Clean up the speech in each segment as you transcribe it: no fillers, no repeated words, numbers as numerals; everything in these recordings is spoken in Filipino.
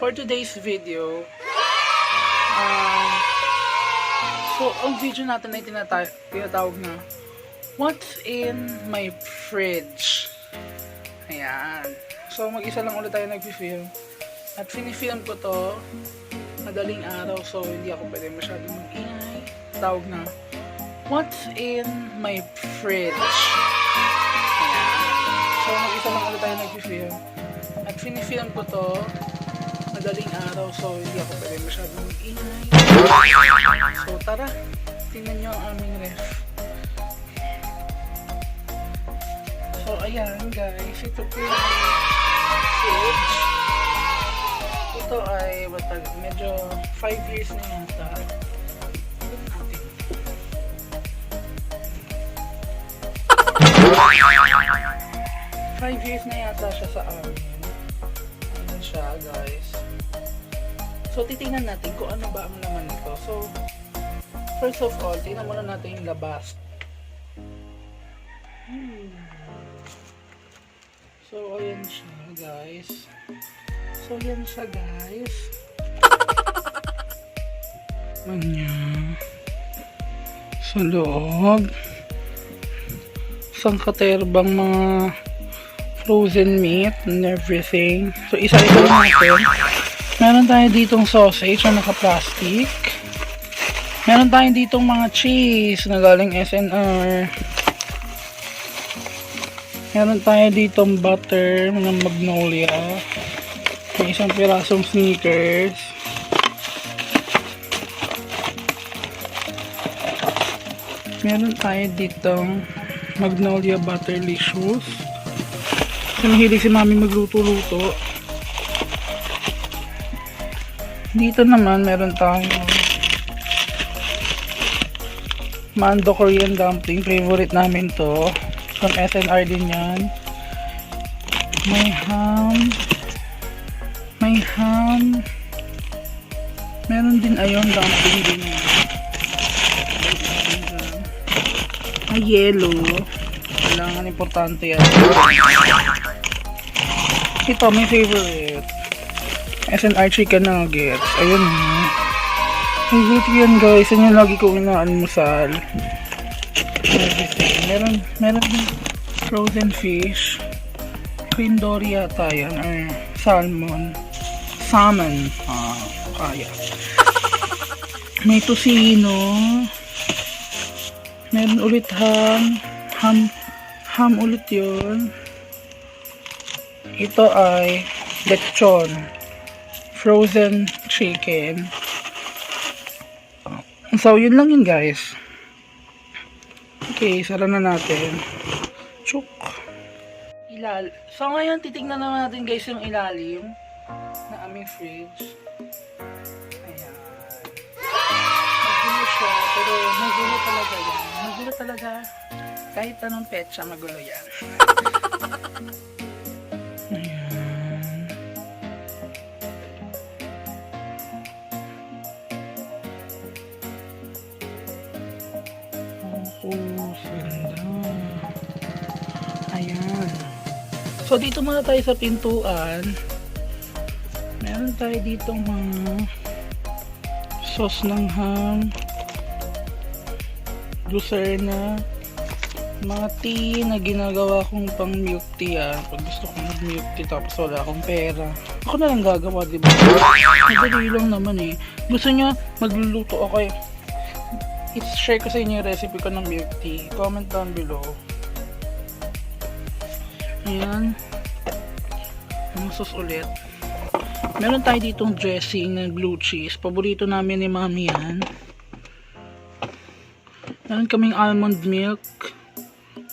for today's video, ang video natin ay tinatawag na What's in my fridge? Ayan. So, mag-isa lang ulit tayo nag-film. At finifilm ko to madaling araw, so hindi ako pwede masyadong mag-ingay. Tawag na What's in my fridge? Ayan. So, mag-isa lang ulit tayo nag-film. At finifilm ko to madaling araw, so hindi ako pwede masyadong mag-ingay. So, tara. Tingnan nyo ang aming ref. So, ayan guys. Ito po yung fridge. Ito ay medyo 5 years na yata. 5 years na yata siya sa amin. Ano siya guys. So titingnan natin kung ano ba ang laman nito. So first of all, tingnan muna natin yung labas. So ayan siya guys. So ayan siya guys. Manya. Sa loob. Isang katerbang mga frozen meat and everything. So, isa-isa natin. Meron tayo ditong sausage na naka-plastic. Meron tayo ditong mga cheese na galing SNR. Meron tayo ditong butter ng Magnolia. May isang pirasong Snickers. Meron tayo ditong Magnolia Butterlicious. Kasi mahilig si mami magluto-luto. Dito naman meron tayong Mando Korean dumpling. Favorite namin to. From SNR din yan. May ham. May ham. Meron din ayon dumpling din yan. May yellow. Kailangan importante yan. Ito, my favorite. SNR chicken nuggets. Ayun. Favorite yan guys. Yan yung lagi ko inaalmusal. Meron din frozen fish. Cream dory yata yan. Or salmon. Salmon. Kaya. May tocino. Meron ulit ham. Ham ulit yun. Ito ay lechon. Frozen chicken. So, yun lang yun guys. Okay, sara na natin. Chuk. So, ngayon, titignan naman natin guys yung ilalim na aming fridge. Ayan. Magulo siya, pero magulo talaga yan. Magulo talaga. Kahit anong petsa, magulo yan. Ayan. Ganda. Ayan. So, dito muna tayo sa pintuan. Meron tayo ditong mga sauce ng ham, lucerne, mga tea na ginagawa kong pang milk tea pag gusto kong mag milk tea tapos wala akong pera, ako na lang gagawa, diba? Madali lang naman eh. Gusto nyo magluluto ako i-share ko sa inyo yung recipe ko ng milk tea, comment down below. Ayan, ang sauce ulit. Meron tayo ditong dressing ng blue cheese, paborito namin ni mami yan. Meron kaming almond milk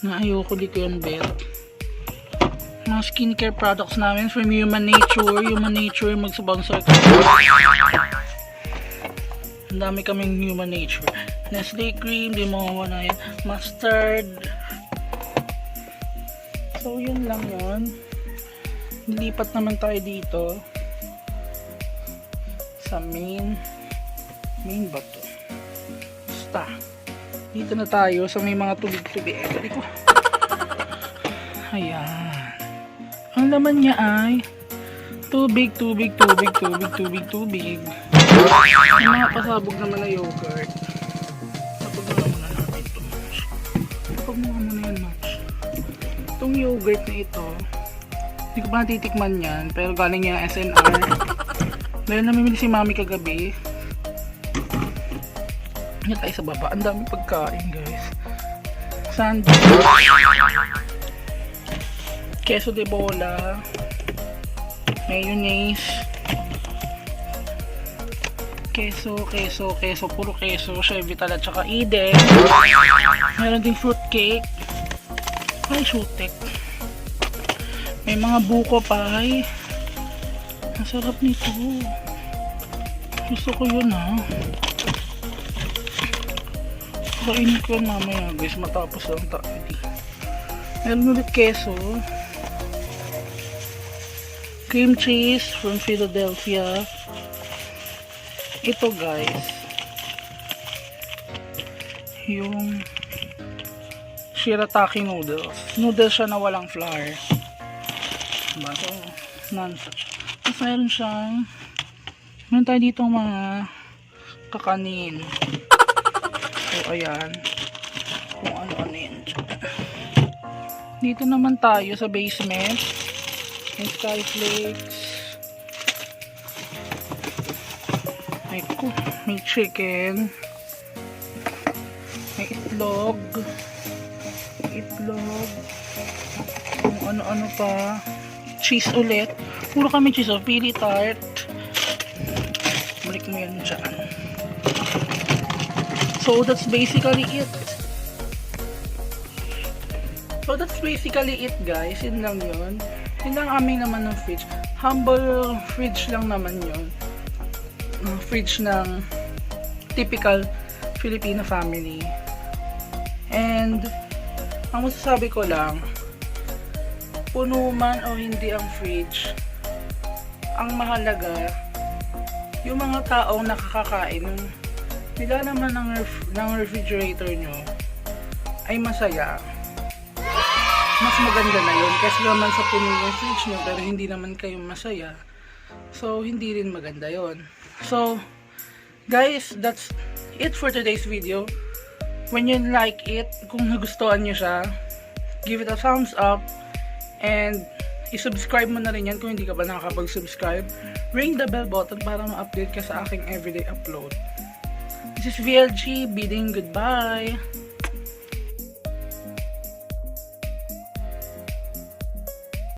na ayoko, di ko yung bet. Mga skincare products namin from Human Nature mag-sponsor ka. Ang dami kaming Human Nature. Nestle cream, di mawawala yan. Mustard. So yun lang yun. Nilipat naman tayo dito sa main ba to? Basta dito na tayo sa may mga tubig-tubig. Ayan. Ang laman niya ay Tubig. May mga pasabog naman na yogurt. Tapos na muna natin ito, Match. Tapos muna yan, Match. Itong yogurt na ito, hindi ko pa natitikman yan, pero galing yan SNR. Dahil namimili si Mami kagabi. Yan tayo sa baba. Ang dami pagkain, guys. Sandwich. Queso de bola. Mayonnaise. Queso. Puro queso. Chevital at saka Eden. Meron din fruit cake. Ay, sutek. May mga buko pie. Masarap nito. Gusto ko yun, ha. Kainin ko yan mamaya, guys. Matapos lang tayo. Meron ulit keso. Cream cheese from Philadelphia. Ito, guys. Yung shirataki noodles. Noodles siya na walang flour. Diba? So, non-such. Tapos meron tayo dito mga kakanin. So, ayan. Kung ano-ano yun. Dito naman tayo sa basement. May skyflakes. May chicken. May itlog. Kung ano-ano pa. Cheese ulit. Puro kami cheese. Pili tart. Balik mo yan dyan. So that's basically it. Guys. Yun lang yun. Yun lang aming naman ng fridge. Humble fridge lang naman yun. Fridge ng typical Filipino family. And ang masasabi ko lang, puno man o hindi ang fridge, ang mahalaga, yung mga taong nakakakain, nila naman ng refrigerator nyo ay masaya. Mas maganda na yun kasi naman sa puno yung fridge nyo pero hindi naman kayo masaya, so hindi rin maganda yun. So guys, that's it for today's video. When you like it, kung nagustuhan nyo siya, give it a thumbs up and i-subscribe mo na rin yan kung hindi ka ba nakakapag-subscribe. Ring the bell button para ma-update ka sa aking everyday upload. This is VLG bidding goodbye.